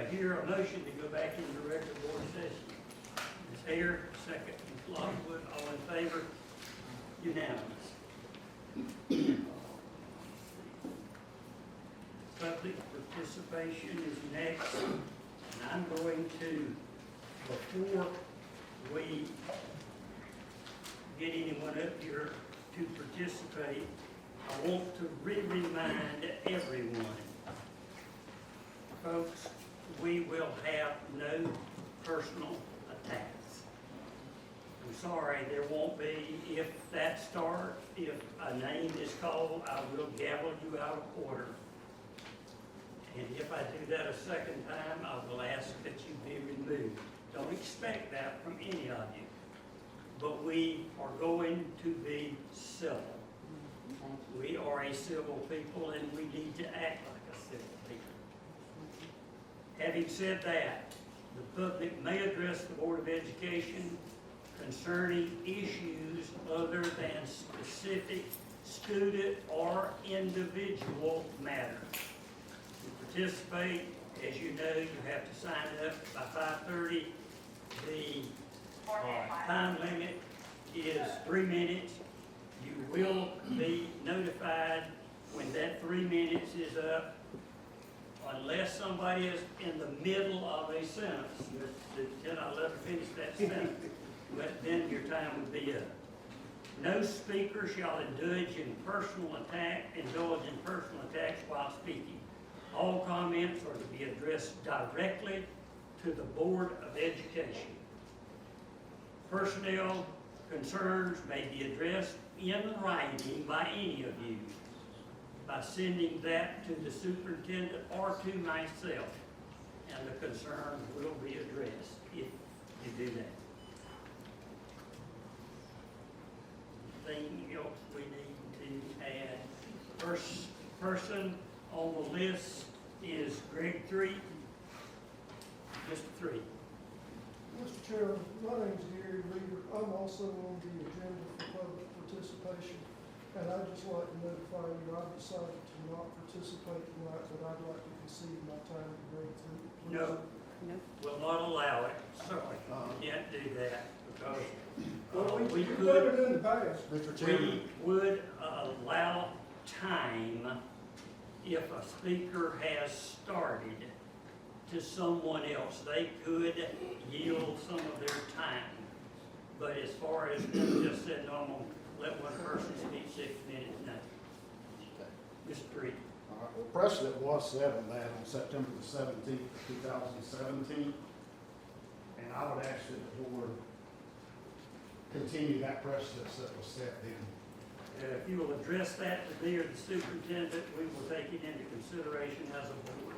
hear a motion to go back into regular board session? Ms. Hare, second, Ms. Lockwood, all in favor? Unanimous. Public participation is next, and I'm going to, before we get anyone up here to participate, I want to remind everyone, folks, we will have no personal attacks. I'm sorry, there won't be. If that starts, if a name is called, I will gavel you out of order. And if I do that a second time, I will ask that you be removed. Don't expect that from any of you. But we are going to be civil. We are a civil people, and we need to act like a civil people. Having said that, the public may address the Board of Education concerning issues other than specific student or individual matters. To participate, as you know, you have to sign up by 5:30. The time limit is 3 minutes. You will be notified when that 3 minutes is up, unless somebody is in the middle of a sentence. Then I'll let her finish that sentence, but then your time would be up. No speaker shall indulge in personal attacks while speaking. All comments are to be addressed directly to the Board of Education. Personnel concerns may be addressed in writing by any of you by sending that to the superintendent or to myself, and the concerns will be addressed if you do that. Anything else we need to add? First person on the list is Greg 3. Mr. 3. Mr. Chairman, my name's Gary Leader. I'm also on the agenda for public participation, and I'd just like to notify you, I've decided to not participate tonight, but I'd like to concede my time to Greg 3. No, will not allow it. Sorry, can't do that because we You've could. done it in the past. Mr. Chairman. We would allow time if a speaker has started to someone else. They could yield some of their time. But as far as just said, no, I'm going to let one person speak 6 minutes now. Mr. Reed. All right, well, precedent was set on that on September the 17th, 2017. And I would ask that the board continue that precedent that was set then. If you will address that to me or the superintendent, we will take it into consideration as a board.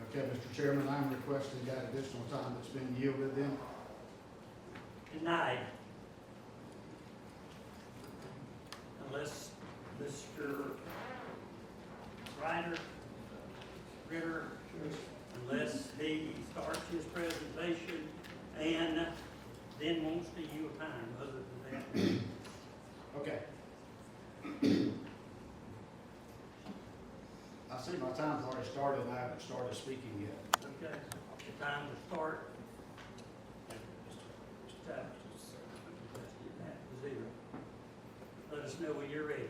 Okay, Mr. Chairman, I'm requesting that additional time that's been yielded then. Denied. Unless Mr. Ritter, unless he starts his presentation and then wants to yield time other than that. Okay. I see my time's already started and I haven't started speaking yet. Okay, the time to start. Time. Zero. Let us know when you're ready.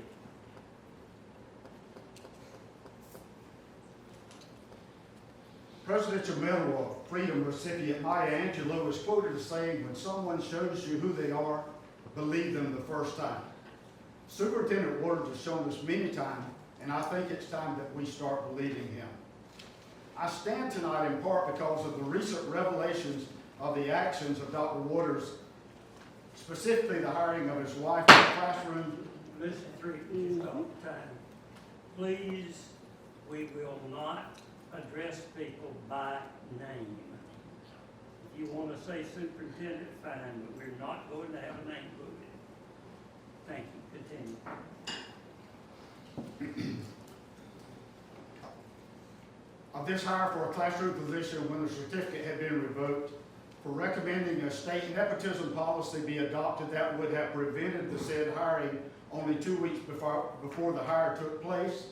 Presidential Medal of Freedom recipient Maya Angelou is quoted as saying, "When someone shows you who they are, believe them the first time." Superintendent Waters has shown us many times, and I think it's time that we start believing him. I stand tonight in part because of the recent revelations of the actions of Dr. Waters, specifically the hiring of his wife in the classroom. Listen, just all the time. Please, we will not address people by name. If you want to say superintendent, fine, but we're not going to have a name quoted. Thank you. Continue. Of this hire for a classroom position when the certificate had been revoked, for recommending a state nepotism policy be adopted that would have prevented the said hiring only 2 weeks before the hire took place,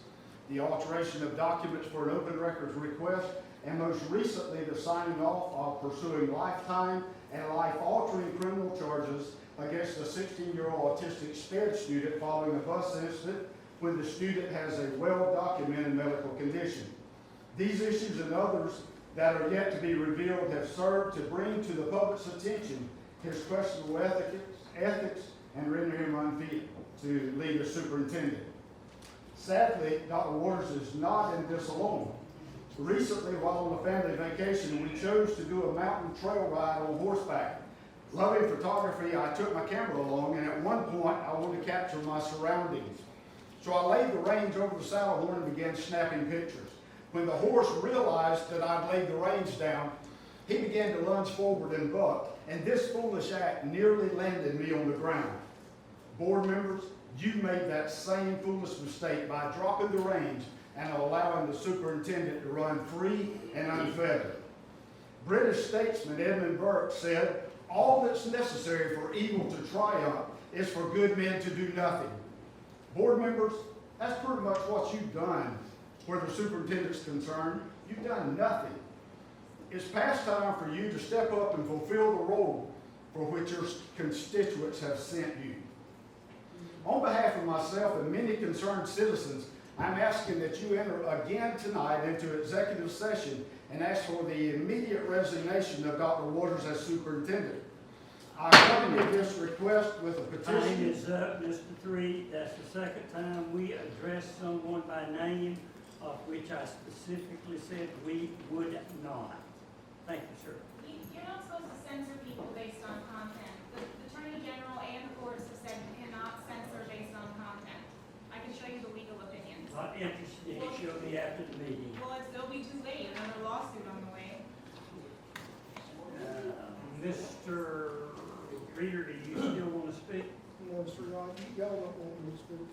the alteration of documents for an open records request, and most recently the signing off of pursuing lifetime and life-altering criminal charges against a 16-year-old autistic SPED student following a bus incident when the student has a well-documented medical condition. These issues and others that are yet to be revealed have served to bring to the public's attention his questionable ethics and render him unfit to lead as superintendent. Sadly, Dr. Waters is not in this alone. Recently, while on a family vacation, we chose to do a mountain trail ride on horseback. Loving photography, I took my camera along, and at one point, I wanted to capture my surroundings. So I laid the reins over the saddle horn and began snapping pictures. When the horse realized that I'd laid the reins down, he began to lunge forward and buck, and this foolish act nearly landed me on the ground. Board members, you made that same foolish mistake by dropping the reins and allowing the superintendent to run free and unfettered. British statesman Edmund Burke said, "All that's necessary for evil to triumph is for good men to do nothing." Board members, that's pretty much what you've done where the superintendent's concerned. You've done nothing. It's past time for you to step up and fulfill the role for which your constituents have sent you. On behalf of myself and many concerned citizens, I'm asking that you enter again tonight into executive session and ask for the immediate resignation of Dr. Waters as superintendent. I accompany this request with a Time petition. is up, Mr. Three. That's the second time we addressed someone by name, of which I specifically said we would not. Thank you, sir. You're not supposed to censor people based on content. The Attorney General and the courts have said you cannot censor based on content. I can show you the legal opinions. Not interested in it. She'll be after the meeting. Well, it'll be too late, another lawsuit on the way. Mr. Reader, do you still want to speak? No, Mr. Wright, y'all don't want me to speak.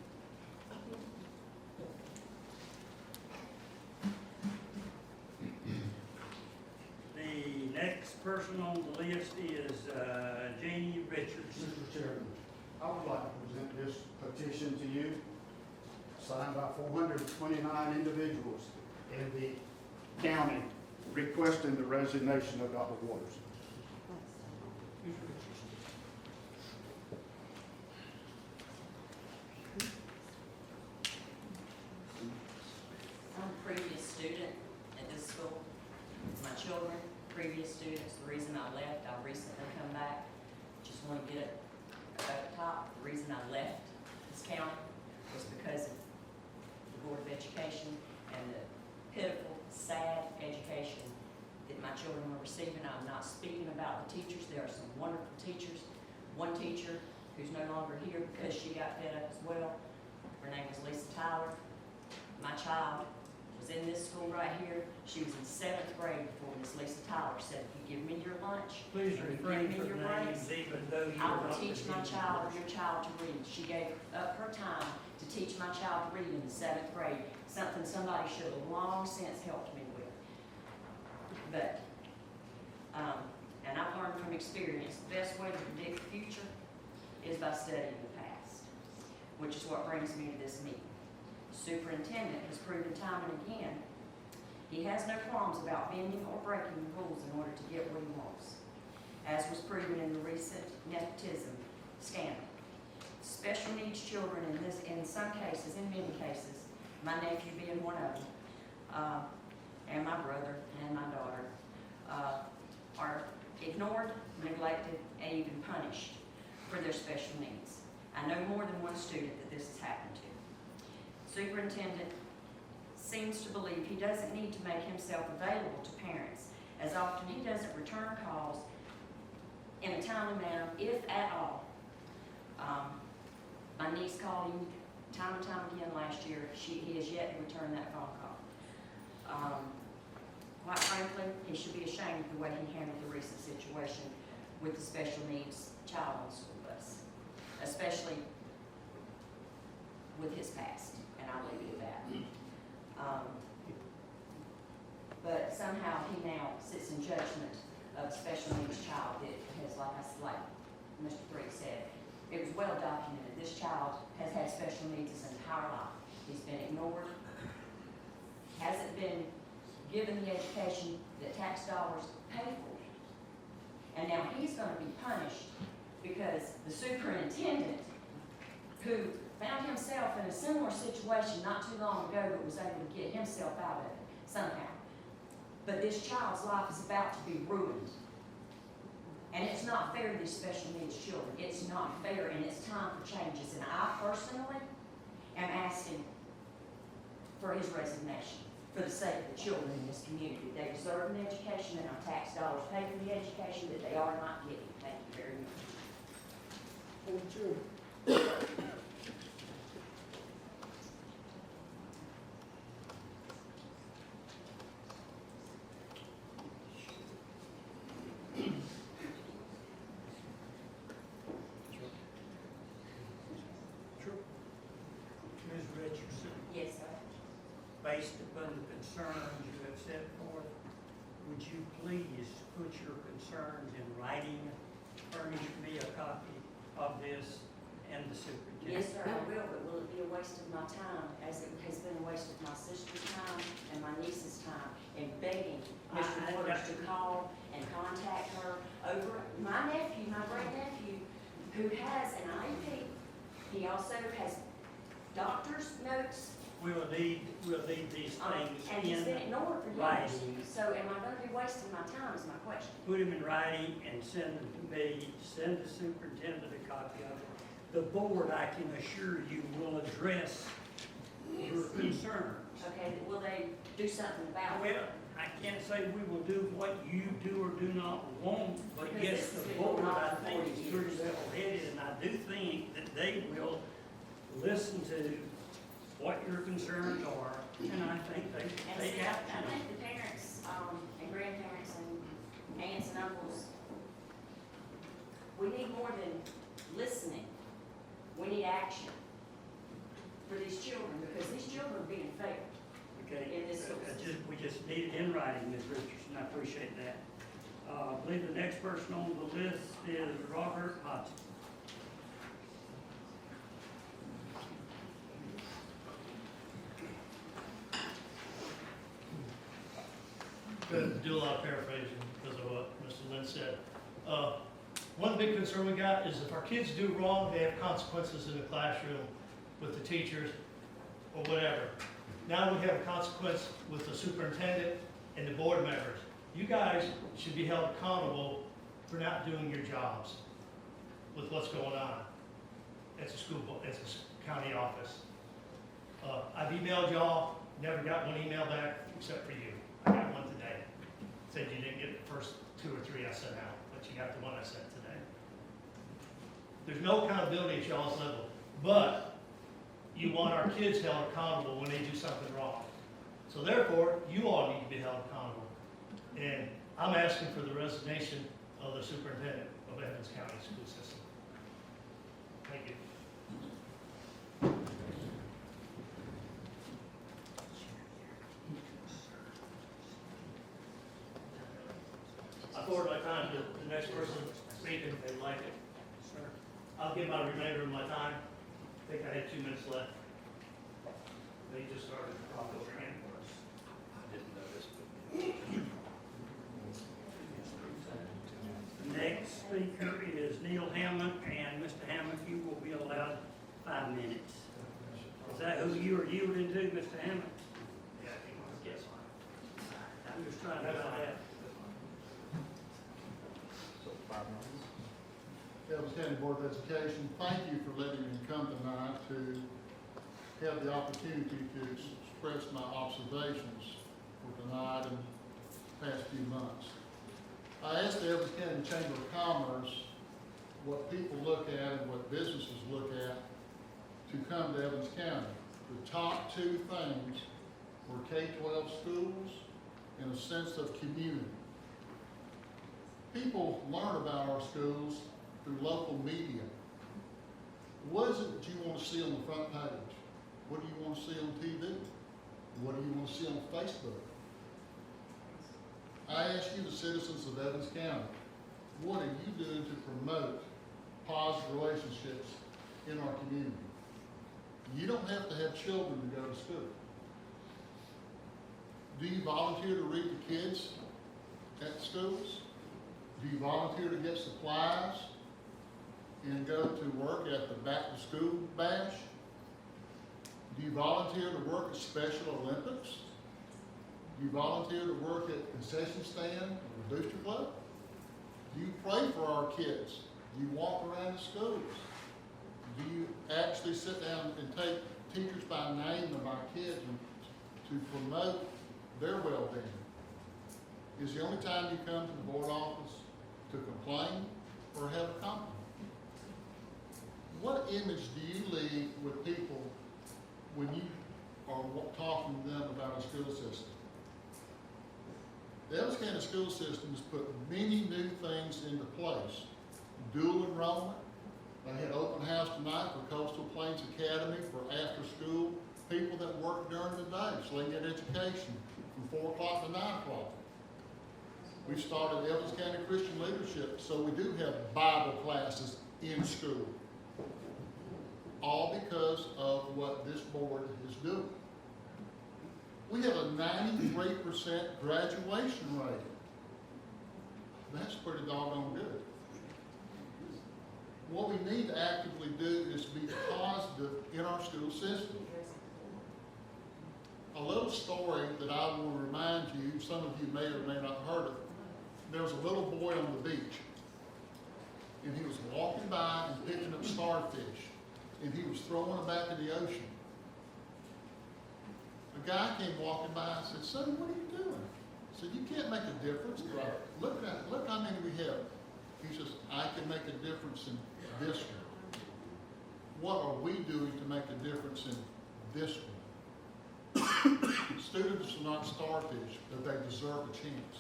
The next person on the list is Janie Richards. Mr. Chairman, I would like to present this petition to you, signed by 429 individuals in the county requesting the resignation of Dr. Waters. I'm a previous student at this school. My children, previous students, the reason I left, I recently come back. Just want to get it at the top. The reason I left this county was because of the Board of Education and the pitiful, sad education that my children were receiving. I'm not speaking about the teachers. There are some wonderful teachers. One teacher who's no longer here because she got fed up as well. Her name was Lisa Tyler. My child was in this school right here. She was in 7th grade before Miss Lisa Tyler said, "If you give me your lunch, Please and you refrain give me from your names, breaks, even though you I are will not teach my the child or teacher. your child to read." She gave up her time to teach my child to read in the 7th grade, something somebody should have long since helped me with. But, and I've learned from experience, the best way to predict the future is by studying the past, which is what brings me to this meeting. The superintendent has proven time and again he has no qualms about bending or breaking the rules in order to get what he wants, as was proven in the recent nepotism scandal. Special needs children in some cases, in many cases, my nephew being one of them, and my brother and my daughter, are ignored, neglected, and even punished for their special needs. I know more than one student that this has happened to. Superintendent seems to believe he doesn't need to make himself available to parents, as often he doesn't return calls in a timely manner, if at all. My niece called him time and time again last year. He has yet to return that phone call. Quite frankly, he should be ashamed of the way he handled the recent situation with the special needs child on the school bus, especially with his past, and I'll leave it at that. But somehow he now sits in judgment of a special needs child that has, like Mr. Three said, it was well documented. This child has had special needs his entire life. He's been ignored, hasn't been given the education that tax dollars pay for. And now he's gonna be punished because the superintendent, who found himself in a similar situation not too long ago, but was able to get himself out of it somehow. But this child's life is about to be ruined. And it's not fair to these special needs children. It's not fair, and it's time for changes. And I personally am asking for his resignation for the sake of the children in this community. They deserve an education, and our tax dollars pay for the education that they are not getting. Thank you very much. Madam Chair. Ms. Richardson, Yes, sir. based upon the concerns you have set forth, would you please put your concerns in writing, furnish me a copy of this and the superintendent? Yes, sir, I will, but will it be a waste of my time, as it has been a waste of my sister's time and my niece's time in begging Mr. Waters to call and contact her over my nephew, my great-nephew, who has an IEP. He also has doctor's notes, We'll need these things and he's been in ignored for years. writing. So am I gonna be wasting my time is my question. Put them in writing and send them to me, send the superintendent a copy of it. The board, I can assure you, will address your concerns. Okay, will they do something about it? Well, I can't say we will do what you do or do not want, but Because yes, this has the been board, going on I for think, 40 is pretty years. level-headed, and I do think that they will listen to what your concerns are, and I think And they see, have I to. think the parents, and grandparents and aunts and uncles, we need more than listening. We need action for these children, because these children are being failed. Okay, in this school system. we just need it in writing, Ms. Richardson, I appreciate that. I believe the next person on the list is Robert Hodgson. Going to do a lot of paraphrasing because of what Mr. Lynn said. One big concern we got is if our kids do wrong, they have consequences in the classroom with the teachers or whatever. Now we have a consequence with the superintendent and the board members. You guys should be held accountable for not doing your jobs with what's going on at the school, at the county office. I've emailed y'all, never got one email back except for you. I got one today. Said you didn't get the first 2 or 3 I sent out, but you got the one I sent today. There's no accountability at y'all's level, but you want our kids held accountable when they do something wrong. So therefore, you all need to be held accountable. And I'm asking for the resignation of the superintendent of Evans County School System. Thank you. I forward my time to the next person speaking if they'd like it. Sir. I'll give my remainder of my time. I think I had 2 minutes left. They just started the process again for us. The next speaker is Neil Hammond, and Mr. Hammond, you will be allowed 5 minutes. Is that who you are yielding to, Mr. Hammond? Yeah, if you want to guess. I'm just trying to find out. Evans County Board of Education, thank you for letting me come tonight to have the opportunity to express my observations for tonight and past few months. I asked the Evans County Chamber of Commerce what people look at and what businesses look at to come to Evans County. The top 2 things were K-12 schools and a sense of community. People learn about our schools through local media. What is it that you want to see on the front page? What do you want to see on TV? What do you want to see on Facebook? I ask you, the citizens of Evans County, what are you doing to promote positive relationships in our community? You don't have to have children to go to school. Do you volunteer to read to kids at schools? Do you volunteer to get supplies and go to work at the back to school bash? Do you volunteer to work at Special Olympics? Do you volunteer to work at concession stand or the booster club? Do you pray for our kids? Do you walk around the schools? Do you actually sit down and take teachers by name of our kids and to promote their well-being? Is the only time you come to the board office to complain or have a compliment? What image do you leave with people when you are talking to them about our school system? The Evans County school system has put many new things into place. Dual enrollment. They had open house tonight for Coastal Plains Academy for after school people that work during the day so they can get education from 4 o'clock to 9 o'clock. We've started Evans County Christian Leadership, so we do have Bible classes in school. All because of what this board is doing. We have a 93% graduation rate. That's pretty doggone good. What we need to actively do is be positive in our school system. A little story that I want to remind you, some of you may or may not have heard of. There was a little boy on the beach, and he was walking by and picking up starfish, and he was throwing them back in the ocean. A guy came walking by and said, "Son, what are you doing?" I said, "You can't make a difference. Look how many we have." He says, "I can make a difference in this one." What are we doing to make a difference in this one? Students are not starfish, but they deserve a chance.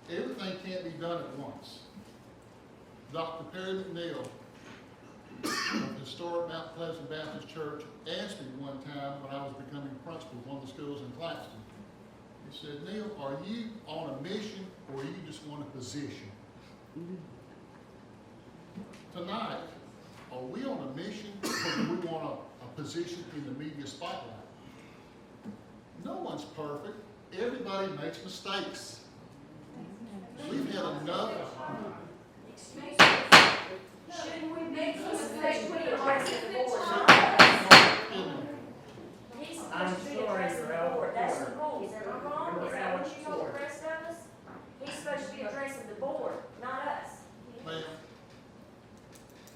Everything can't be done at once. Dr. Perry McNeil of the historic Mount Pleasant Baptist Church asked me one time when I was becoming principal of one of the schools in Claxton. He said, "Neil, are you on a mission or you just want a position?" Tonight, are we on a mission or do we want a position in the media spotlight? No one's perfect. Everybody makes mistakes. We've had enough. Excuse me, shouldn't we make mistakes when addressing the board, not us? He's supposed to be addressing the board, that's the rules, am I wrong? Is that what you told the rest of us? He's supposed to be addressing the board, not us. Ma'am,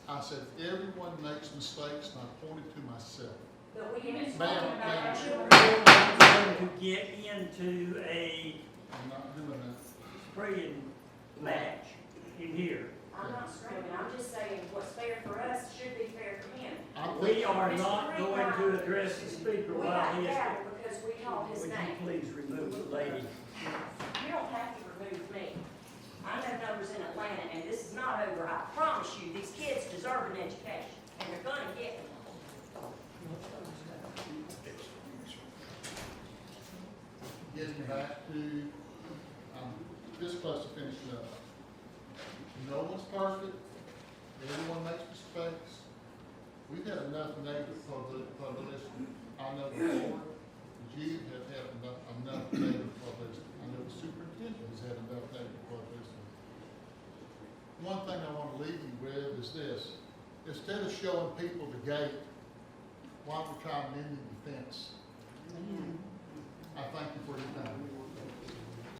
I said, everyone makes mistakes, and I pointed to myself. But we even talking Ma'am, about our ma'am. children. To get into a I'm not doing that. spraying match in here. I'm not screaming, I'm just saying what's fair for us should be fair for him. We are not going to address the speaker We while got he is. gavel because we called his Would you name. please remove the lady? You don't have to remove me. I know numbers in Atlanta, and this is not over. I promise you, these kids deserve an education, and they're gonna get one. Getting back to, this close to finishing up. No one's perfect. Everyone makes mistakes. We've had enough negative publicity. I know the board, you have had enough negative publicity. I know the superintendent has had enough negative publicity. One thing I want to leave you with is this. Instead of showing people the gate, why don't we try mending the fence? I thank you for your